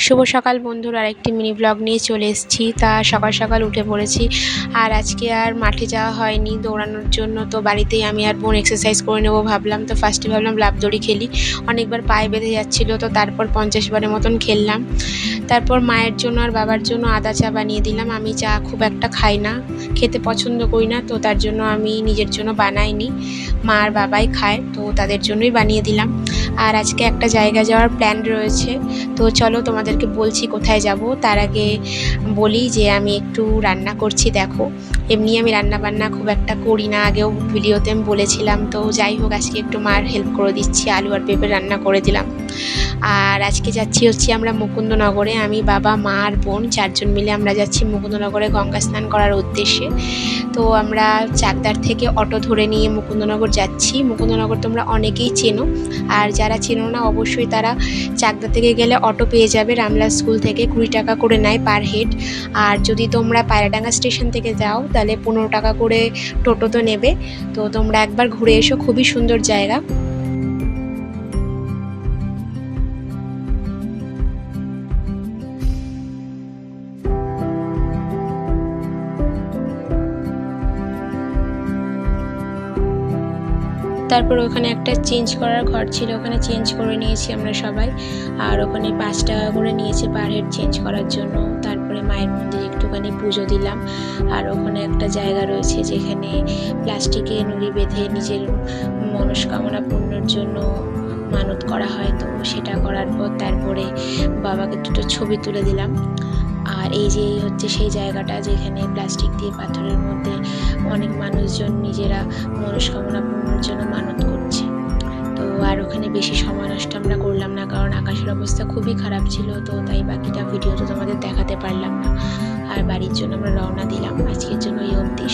শুভ সকাল বন্ধুরা, আরেকটি মিনি ব্লগ নিয়ে চলে এসেছি। তা সকাল সকাল উঠে পড়েছি, আর আজকে আর মাঠে যাওয়া হয়নি দৌড়ানোর জন্য। তো বাড়িতেই আমি আর বোন এক্সারসাইজ করে নেবো ভাবলাম। তো ফার্স্টে ভাবলাম লাফ দড়ি খেলি, অনেকবার পায়ে বেঁধে যাচ্ছিলো, তো তারপর 50 বারের মতন খেললাম। তারপর মায়ের জন্য আর বাবার জন্য আদা চা বানিয়ে দিলাম। আমি চা খুব একটা খাই না, খেতে পছন্দ করি না, তো তার জন্য আমি নিজের জন্য বানাইনি, মা আর বাবাই খায়, তো তাদের জন্যই বানিয়ে দিলাম। আর আজকে একটা জায়গা যাওয়ার প্ল্যান রয়েছে, তো চলো তোমাদেরকে বলছি কোথায় যাব। তার আগে বলি যে আমি একটু রান্না করছি। দেখো, এমনি আমি রান্না বান্না খুব একটা করি না, আগেও ভিডিওতে আমি বলেছিলাম। তো যাই হোক, আজকে একটু মার হেল্প করে দিচ্ছি, আলু আর পেঁপে রান্না করে দিলাম। আর আজকে যাচ্ছি আমরা মুকুন্দনগরে। আমি, বাবা, মা আর বোন 4 জন মিলে আমরা যাচ্ছি মুকুন্দনগরে গঙ্গা স্নান করার উদ্দেশ্যে। তো আমরা চাকদার থেকে অটো ধরে নিয়ে মুকুন্দনগর যাচ্ছি। মুকুন্দনগর তোমরা অনেকেই চেনো, আর যারা চেনো না অবশ্যই তারা চাকদা থেকে গেলে অটো পেয়ে যাবে। রামলা স্কুল থেকে 20 টাকা করে নেয় পার হেড। আর যদি তোমরা পায়রাডাঙ্গা স্টেশন থেকে যাও তাহলে 15 টাকা করে টোটো তো নেবে। তো তোমরা একবার ঘুরে এসো, খুবই সুন্দর জায়গা। তারপর ওখানে একটা চেঞ্জ করার ঘর ছিল, ওখানে চেঞ্জ করে নিয়েছি আমরা সবাই। আর ওখানে 5 টাকা করে নিয়েছে পার হেড চেঞ্জ করার জন্য। তারপরে মায়ের মন্দিরে একটুখানি পুজো দিলাম। আর ওখানে একটা জায়গা রয়েছে যেখানে প্লাস্টিকে নুড়ি বেঁধে নিজের মনস্কামনা পূর্ণর জন্য মানত করা হয়। তো সেটা করার পর তারপরে বাবাকে দুটো ছবি তুলে দিলাম। আর এই যে হচ্ছে সেই জায়গাটা যেখানে প্লাস্টিক দিয়ে পাথরের মধ্যে অনেক মানুষজন নিজেরা মনস্কামনা পূর্ণর জন্য মানত করছে। তো আর ওখানে বেশি সময় নষ্ট আমরা করলাম না, কারণ আকাশের অবস্থা খুবই খারাপ ছিল, তো তাই বাকিটা ভিডিও তো তোমাদের দেখাতে পারলাম না। আর বাড়ির জন্য আমরা রওনা দিলাম। আজকের জন্য এই অবধি।